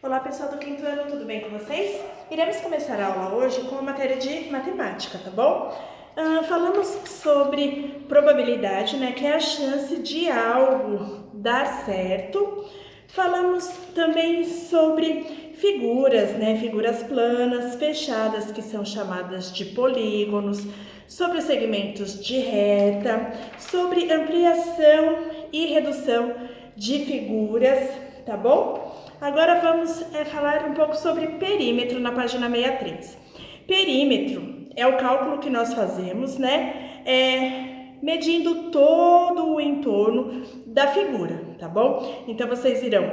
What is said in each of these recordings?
Olá pessoal do quinto ano, tudo bem com vocês? Iremos começar a aula hoje com a matéria de matemática, tá bom? Falamos sobre probabilidade, né, que é a chance de algo dar certo. Falamos também sobre figuras, né, figuras planas, fechadas, que são chamadas de polígonos, sobre os segmentos de reta, sobre ampliação e redução de figuras, tá bom? Agora vamos falar um pouco sobre perímetro na página 63. Perímetro é o cálculo que nós fazemos, né? Medindo todo o entorno da figura, tá bom? Então vocês irão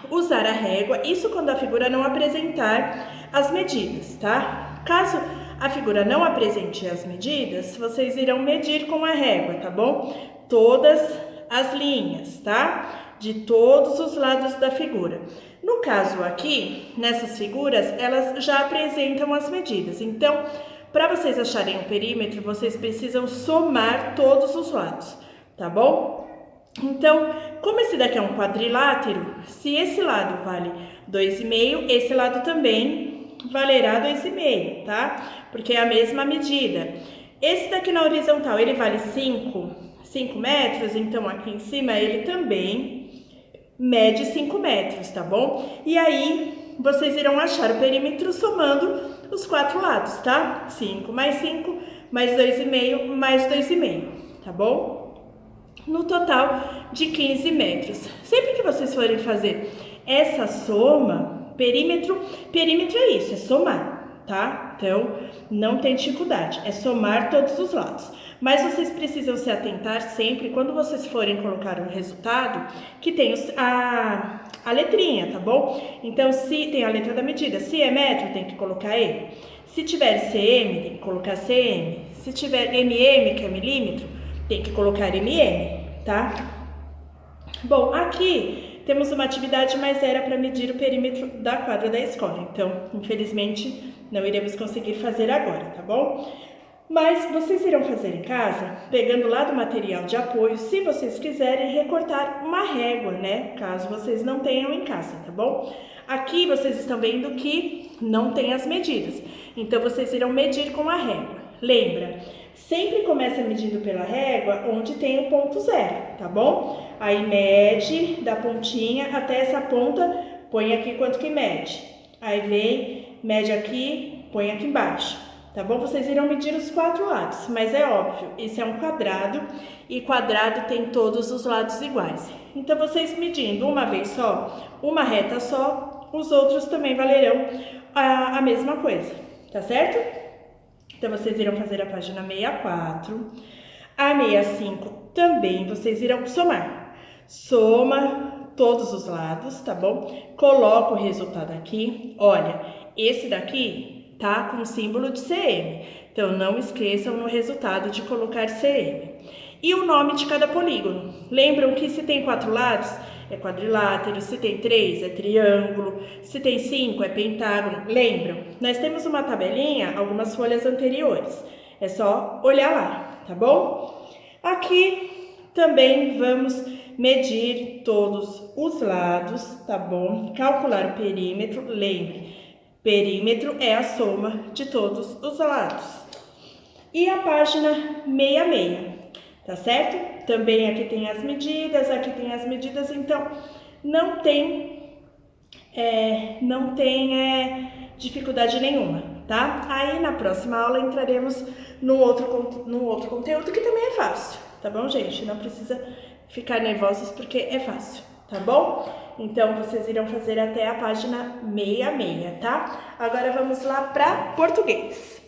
usar a régua, isso quando a figura não apresentar as medidas, tá? Caso a figura não apresente as medidas, vocês irão medir com a régua, tá bom? Todas as linhas, tá? De todos os lados da figura. No caso aqui, nessas figuras, elas já apresentam as medidas. Então, para vocês acharem o perímetro, vocês precisam somar todos os lados, tá bom? Então, como esse daqui é um quadrilátero, se esse lado vale 2,5, esse lado também valerá 2,5, tá? Porque é a mesma medida. Esse daqui na horizontal, ele vale 5 metros, então aqui em cima ele também mede 5 metros, tá bom? E aí, vocês irão achar o perímetro somando os 4 lados, tá? 5 mais 5, mais 2,5, mais 2,5, tá bom? No total de 15 metros. Sempre que vocês forem fazer essa soma, perímetro é isso, é somar, tá? Então, não tem dificuldade, é somar todos os lados. Mas vocês precisam se atentar sempre, quando vocês forem colocar o resultado, que tem a letrinha, tá bom? Então, se tem a letra da medida, se é metro, tem que colocar E. Se tiver cm, tem que colocar cm. Se tiver mm, que é milímetro, tem que colocar mm, tá? Bom, aqui temos uma atividade, mas era para medir o perímetro da quadra da escola. Então, infelizmente, não iremos conseguir fazer agora, tá bom? Mas vocês irão fazer em casa, pegando lá do material de apoio, se vocês quiserem recortar uma régua, né? Caso vocês não tenham em casa, tá bom? Aqui vocês estão vendo que não tem as medidas, então vocês irão medir com a régua. Lembra, sempre começa medindo pela régua onde tem o ponto zero, tá bom? Aí mede da pontinha até essa ponta, põe aqui quanto que mede. Aí vem, mede aqui, põe aqui embaixo. Tá bom? Vocês irão medir os 4 lados, mas é óbvio, esse é um quadrado e quadrado tem todos os lados iguais. Então, vocês medindo uma vez só, uma reta só, os outros também valerão a mesma coisa, tá certo? Então, vocês irão fazer a página 64, a 65 também, vocês irão somar. Soma todos os lados, tá bom? Coloca o resultado aqui, olha, esse daqui tá com o símbolo de cm, então não esqueçam no resultado de colocar cm. E o nome de cada polígono. Lembram que se tem 4 lados, é quadrilátero, se tem 3 é triângulo, se tem 5 é pentágono. Lembram? Nós temos uma tabelinha, algumas folhas anteriores. É só olhar lá, tá bom? Aqui também vamos medir todos os lados, tá bom? Calcular o perímetro, lembre. Perímetro é a soma de todos os lados. E a página 66, tá certo? Também aqui tem as medidas, então não tem dificuldade nenhuma, tá? Aí na próxima aula entraremos no outro conteúdo que também é fácil, tá bom, gente? Não precisa ficar nervosos porque é fácil, tá bom? Então, vocês irão fazer até a página 66, tá? Agora vamos lá para português.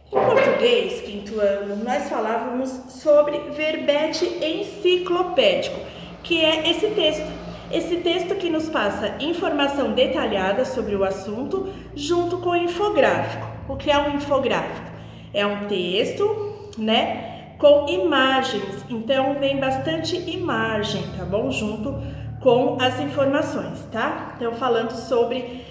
Em português, quinto ano, nós falávamos sobre verbete enciclopédico, que é esse texto. Esse texto que nos passa informação detalhada sobre o assunto, junto com o infográfico. O que é um infográfico? É um texto, né? Com imagens, então vem bastante imagem, tá bom? Junto com as informações, tá? Então, falando sobre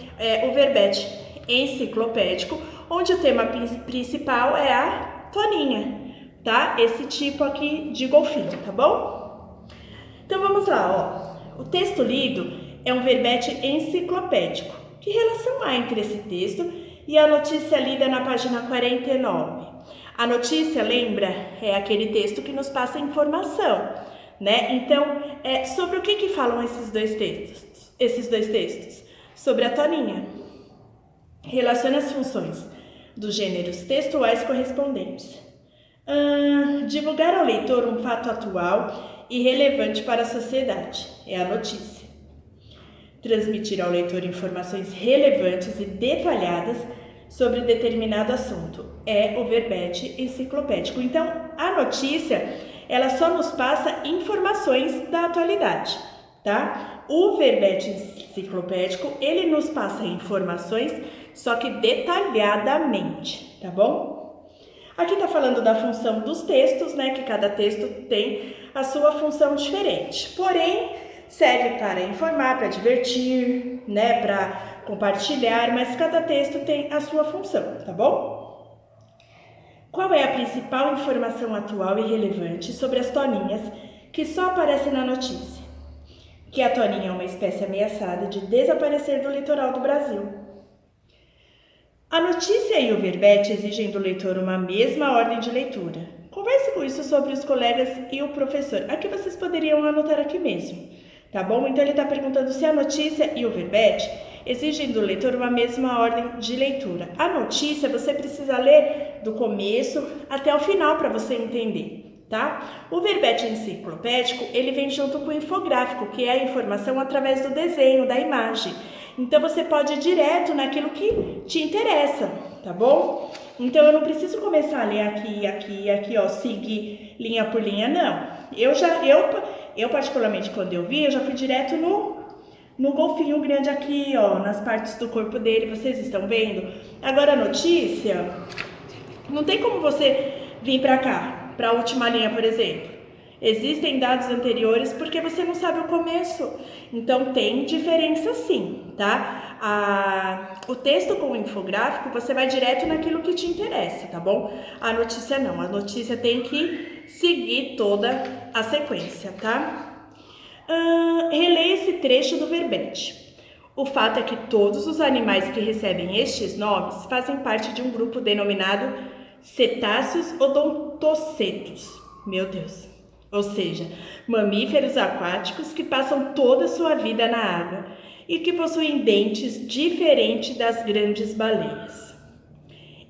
o verbete enciclopédico, onde o tema principal é a toninha, tá? Esse tipo aqui de golfinho, tá bom? Então, vamos lá, ó. o texto lido é um verbete enciclopédico. Que relação há entre esse texto e a notícia lida na página 49? A notícia, lembra, é aquele texto que nos passa informação, né? Então, sobre o que falam esses dois textos? Sobre a Toninha. Relaciona as funções dos gêneros textuais correspondentes. Divulgar ao leitor um fato atual e relevante para a sociedade, é a notícia. Transmitir ao leitor informações relevantes e detalhadas sobre determinado assunto, é o verbete enciclopédico. Então, a notícia, ela só nos passa informações da atualidade, tá? O verbete enciclopédico, ele nos passa informações, só que detalhadamente, tá bom? Aqui tá falando da função dos textos, né? Que cada texto tem a sua função diferente. Porém, serve para informar, para divertir, né? Para compartilhar, mas cada texto tem a sua função, tá bom? Qual é a principal informação atual e relevante sobre as toninhas que só aparecem na notícia? Que a toninha é uma espécie ameaçada de desaparecer do litoral do Brasil. A notícia e o verbete exigem do leitor uma mesma ordem de leitura. Converse com isso sobre os colegas e o professor. Aqui vocês poderiam anotar aqui mesmo, tá bom? Então ele está perguntando se a notícia e o verbete exigem do leitor uma mesma ordem de leitura. A notícia você precisa ler do começo até o final para você entender, tá? O verbete enciclopédico, ele vem junto com o infográfico, que é a informação através do desenho, da imagem. Então, você pode ir direto naquilo que te interessa, tá bom? Então, eu não preciso começar a ler aqui, ó, seguir linha por linha, não. Eu particularmente, quando eu vi, eu já fui direto no golfinho grande aqui, ó, nas partes do corpo dele, vocês estão vendo? Agora, a notícia, não tem como você vir pra cá, pra última linha, por exemplo. Existem dados anteriores porque você não sabe o começo, então tem diferença sim, tá? O texto com o infográfico você vai direto naquilo que te interessa, tá bom? A notícia não, a notícia tem que seguir toda a sequência, tá? Releia esse trecho do verbete. O fato é que todos os animais que recebem estes nomes fazem parte de um grupo denominado cetáceos odontocetos. Meu Deus! Ou seja, mamíferos aquáticos que passam toda a sua vida na água e que possuem dentes diferentes das grandes baleias.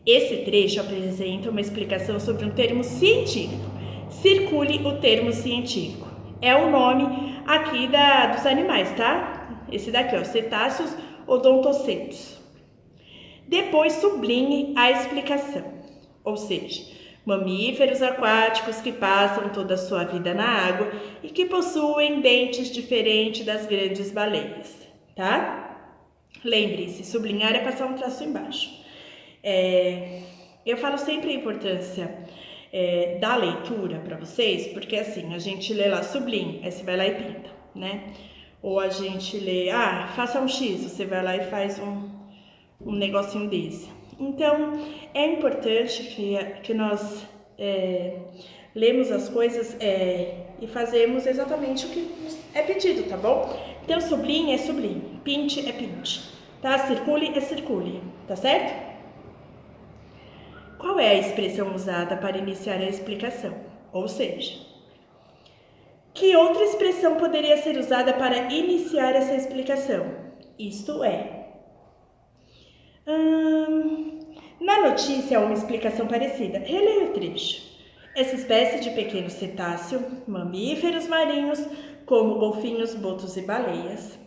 Esse trecho apresenta uma explicação sobre um termo científico. Circule o termo científico. É o nome aqui dos animais, tá? Esse daqui, ó, cetáceos odontocetos. Depois sublinhe a explicação, ou seja, mamíferos aquáticos que passam toda a sua vida na água e que possuem dentes diferentes das grandes baleias, tá? Lembre-se, sublinhar é passar um traço embaixo. Eu falo sempre a importância da leitura para vocês, porque assim, a gente lê lá, sublinha, aí você vai lá e pinta, né? Ou a gente lê, faça um X, você vai lá e faz um negocinho desse. Então, é importante que nós lemos as coisas e fazemos exatamente o que nos é pedido, tá bom? Então, sublinhe é sublinhe, pinte é pinte, tá? Circule é circule, tá certo? Qual é a expressão usada para iniciar a explicação? Ou seja, que outra expressão poderia ser usada para iniciar essa explicação? Isto é... Na notícia há uma explicação parecida. Releia o trecho. Essa espécie de pequeno cetáceo, mamíferos marinhos, como golfinhos, botos e baleias,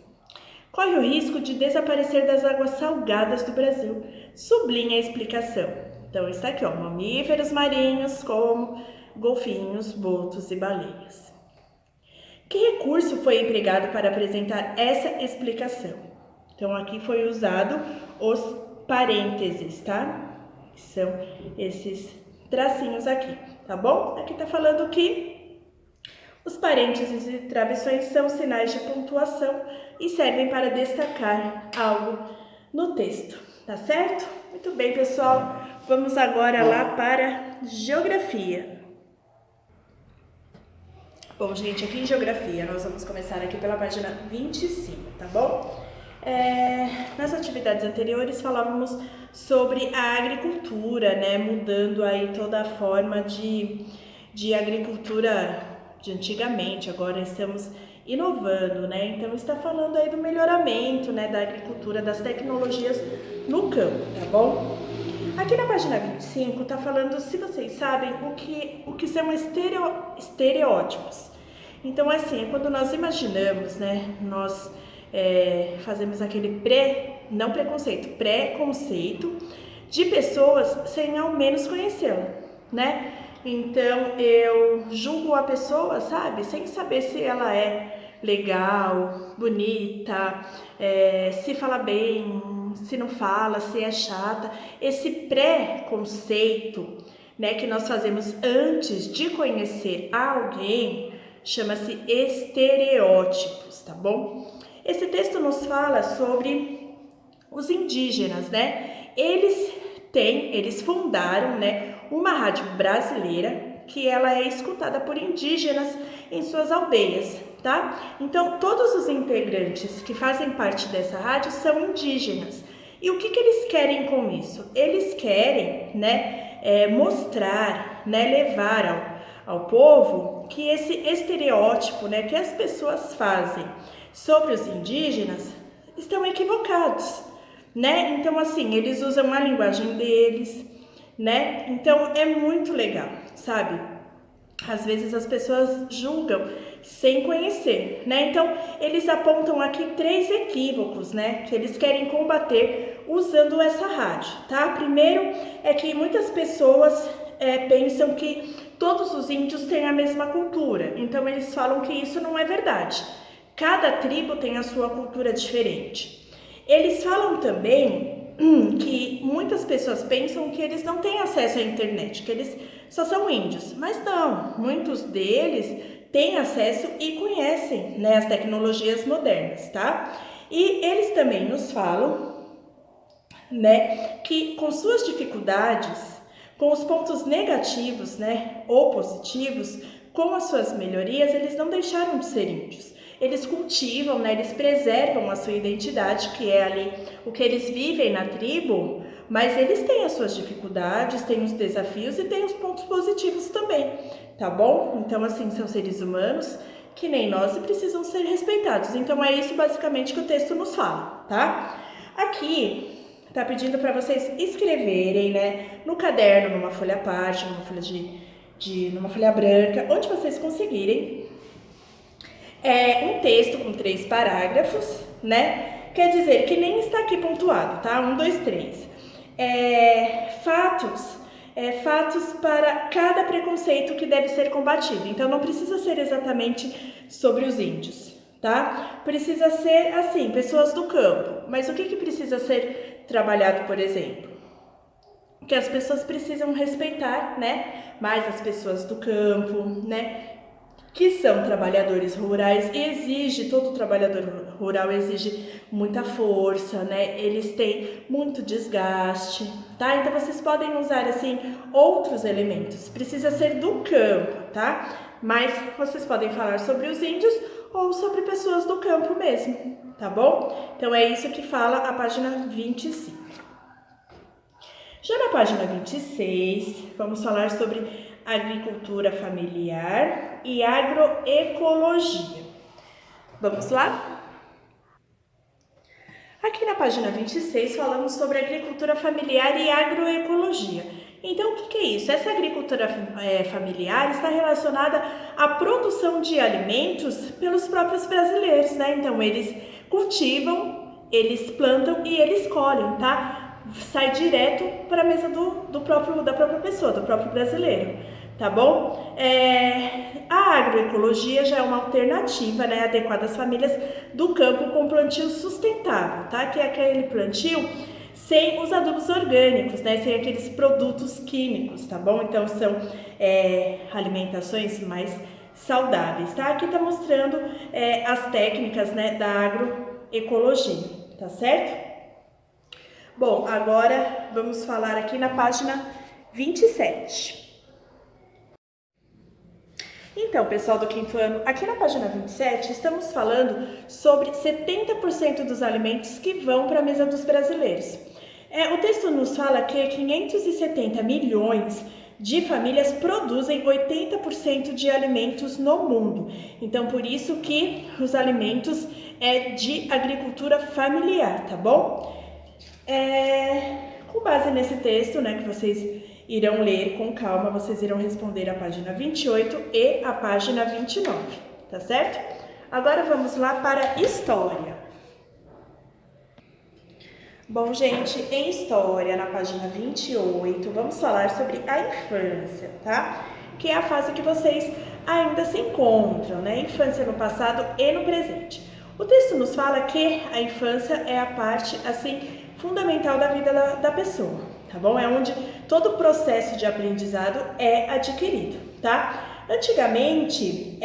corre o risco de desaparecer das águas salgadas do Brasil. Sublinha a explicação. Então está aqui, ó, mamíferos marinhos, como golfinhos, botos e baleias. Que recurso foi empregado para apresentar essa explicação? Então aqui foi usado os parênteses, tá? São esses tracinhos aqui, tá bom? Aqui tá falando que os parênteses e travessões são sinais de pontuação e servem para destacar algo no texto, tá certo? Muito bem, pessoal. Vamos agora lá para geografia. Bom, gente, aqui em Geografia, nós vamos começar aqui pela página 25, tá bom? Nas atividades anteriores falávamos sobre a agricultura, né? Mudando aí toda a forma de agricultura de antigamente, agora estamos inovando, né? Então está falando aí do melhoramento, né, da agricultura, das tecnologias no campo, tá bom? Aqui na página 25 está falando, se vocês sabem, o que são estereótipos. Então, assim, é quando nós imaginamos, né, nós fazemos aquele pré-conceito de pessoas sem ao menos conhecê-la, né? Então, eu julgo a pessoa, sabe, sem saber se ela é legal, bonita, se fala bem, se não fala, se é chata. Esse pré-conceito, né, que nós fazemos antes de conhecer alguém, chama-se estereótipos, tá bom? Esse texto nos fala sobre os indígenas, né? Eles fundaram, né, uma rádio brasileira que ela é escutada por indígenas em suas aldeias, tá? Então, todos os integrantes que fazem parte dessa rádio são indígenas. E o que eles querem com isso? Eles querem, né, mostrar, né, levar ao povo que esse estereótipo, né, que as pessoas fazem sobre os indígenas estão equivocados, né? Então, assim, eles usam a linguagem deles, né? Então, é muito legal, sabe? Às vezes as pessoas julgam sem conhecer, né? Então, eles apontam aqui 3 equívocos, né? Que eles querem combater usando essa rádio, tá? Primeiro é que muitas pessoas pensam que todos os índios têm a mesma cultura. Então, eles falam que isso não é verdade. Cada tribo tem a sua cultura diferente. Eles falam também que muitas pessoas pensam que eles não têm acesso à internet, que eles só são índios. Mas não, muitos deles têm acesso e conhecem, né, as tecnologias modernas, tá? E eles também nos falam, né, que com suas dificuldades, com os pontos negativos, né, ou positivos, com as suas melhorias, eles não deixaram de ser índios. Eles cultivam, né, eles preservam a sua identidade, que é ali o que eles vivem na tribo, mas eles têm as suas dificuldades, têm os desafios e têm os pontos positivos também, tá bom? Então, assim, são seres humanos que nem nós e precisam ser respeitados. Então, é isso basicamente que o texto nos fala, tá? Aqui tá pedindo para vocês escreverem, né, no caderno, numa folha à parte, numa folha numa folha branca, onde vocês conseguirem, um texto com 3 parágrafos, né? Quer dizer que nem está aqui pontuado, tá? 1, 2, 3. Fatos para cada preconceito que deve ser combatido. Então, não precisa ser exatamente sobre os índios, tá? Precisa ser, assim, pessoas do campo. Mas o que precisa ser trabalhado, por exemplo? Que as pessoas precisam respeitar, né? Mais as pessoas do campo, né? Que são trabalhadores rurais, e todo trabalhador rural exige muita força, né? Eles têm muito desgaste, tá? Então, vocês podem usar, assim, outros elementos. Precisa ser do campo, tá? Mas vocês podem falar sobre os índios ou sobre pessoas do campo mesmo, tá bom? Então, é isso que fala a página 25. Já na página 26, vamos falar sobre agricultura familiar e agroecologia. Vamos lá? Aqui na página 26 falamos sobre agricultura familiar e agroecologia. Então, o que é isso? Essa agricultura familiar está relacionada à produção de alimentos pelos próprios brasileiros, né? Então, eles cultivam, eles plantam e eles colhem, tá? Sai direto para a mesa da própria pessoa, do próprio brasileiro, tá bom? A agroecologia já é uma alternativa, né, adequada às famílias do campo com plantio sustentável, tá? Que é aquele plantio sem os adubos orgânicos, né, sem aqueles produtos químicos, tá bom? Então, são alimentações mais saudáveis, tá? Aqui tá mostrando as técnicas, né, da agroecologia, tá certo? Bom, agora vamos falar aqui na página 27. Então, pessoal do quinto ano, aqui na página 27, estamos falando sobre 70% dos alimentos que vão para a mesa dos brasileiros. O texto nos fala que 570 milhões de famílias produzem 80% de alimentos no mundo. Então, por isso que os alimentos é de agricultura familiar, tá bom? Com base nesse texto, né, que vocês irão ler com calma, vocês irão responder a página 28 e a página 29, tá certo? Agora vamos lá para história. Bom, gente, em história, na página 28, vamos falar sobre a infância, tá? Que é a fase que vocês ainda se encontram, né? Infância no passado e no presente. O texto nos fala que a infância é a parte, assim, fundamental da vida da pessoa, tá bom? É onde todo o processo de aprendizado é adquirido, tá? Antigamente,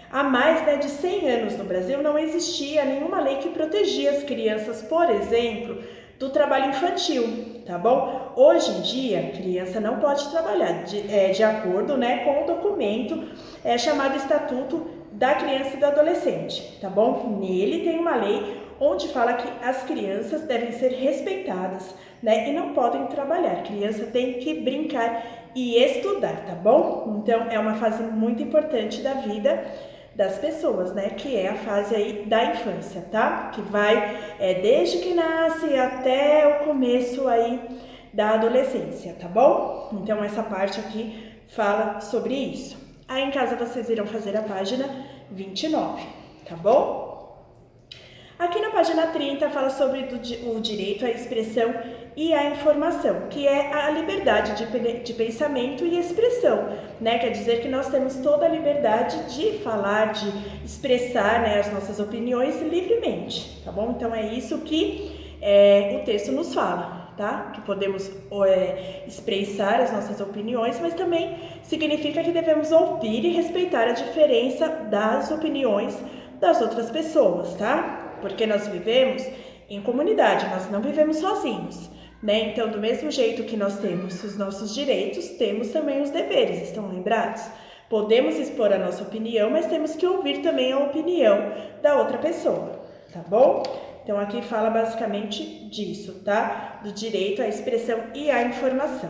há mais de 100 anos no Brasil, não existia nenhuma lei que protegia as crianças, por exemplo, do trabalho infantil, tá bom? Hoje em dia, a criança não pode trabalhar de acordo, né, com o documento chamado Estatuto da Criança e do Adolescente, tá bom? Nele tem uma lei onde fala que as crianças devem ser respeitadas, né, e não podem trabalhar. A criança tem que brincar e estudar, tá bom? Então, é uma fase muito importante da vida das pessoas, né, que é a fase aí da infância, tá? Que vai desde que nasce até o começo aí da adolescência, tá bom? Então, essa parte aqui fala sobre isso. Aí, em casa, vocês irão fazer a página 29, tá bom? Aqui na página 30 fala sobre o direito à expressão e à informação, que é a liberdade de pensamento e expressão, né? Quer dizer que nós temos toda a liberdade de falar, de expressar, né, as nossas opiniões livremente, tá bom? Então é isso que o texto nos fala, tá? Que podemos expressar as nossas opiniões, mas também significa que devemos ouvir e respeitar a diferença das opiniões das outras pessoas, tá? Porque nós vivemos em comunidade, nós não vivemos sozinhos, né? Então, do mesmo jeito que nós temos os nossos direitos, temos também os deveres, estão lembrados? Podemos expor a nossa opinião, mas temos que ouvir também a opinião da outra pessoa, tá bom? Então, aqui fala basicamente disso, tá? Do direito à expressão e à informação.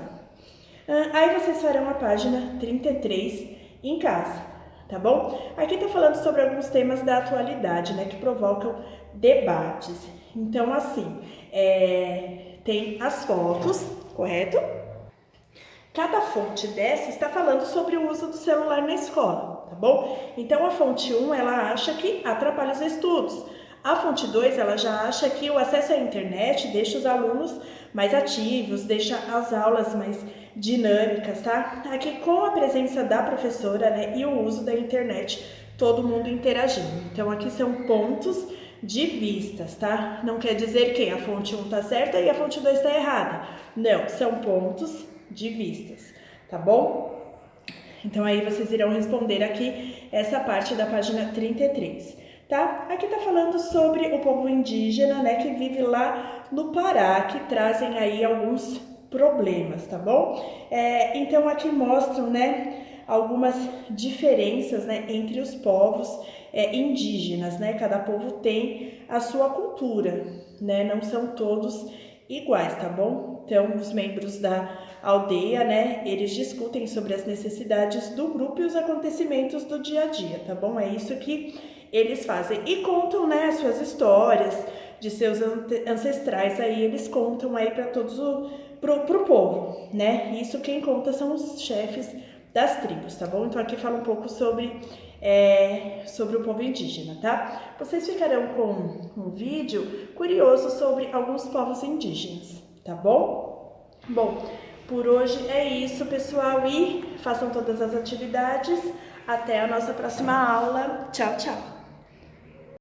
Aí vocês farão a página 33 em casa, tá bom? Aqui tá falando sobre alguns temas da atualidade, né, que provocam debates. Então, assim, tem as fotos, correto? Cada fonte dessa está falando sobre o uso do celular na escola, tá bom? Então, a fonte 1, ela acha que atrapalha os estudos. A fonte 2, ela já acha que o acesso à internet deixa os alunos mais ativos, deixa as aulas mais dinâmicas, tá? Aqui com a presença da professora, né, e o uso da internet, todo mundo interagindo. Então, aqui são pontos de vistas, tá? Não quer dizer que a fonte 1 tá certa e a fonte 2 tá errada. Não, são pontos de vistas, tá bom? Então, aí vocês irão responder aqui essa parte da página 33. Tá? Aqui tá falando sobre o povo indígena, né, que vive lá no Pará, que trazem aí alguns problemas, tá bom? Então aqui mostram, né, algumas diferenças, né, entre os povos indígenas, né? Cada povo tem a sua cultura, né? Não são todos iguais, tá bom? Então os membros da aldeia, né, eles discutem sobre as necessidades do grupo e os acontecimentos do dia a dia, tá bom? É isso que eles fazem e contam, né, as suas histórias de seus ancestrais, aí eles contam aí para todos pro povo, né? Isso quem conta são os chefes das tribos, tá bom? Então aqui fala um pouco sobre o povo indígena, tá? Vocês ficarão com um vídeo curioso sobre alguns povos indígenas, tá bom? Bom, por hoje é isso, pessoal, e façam todas as atividades. Até a nossa próxima aula. Tchau, tchau!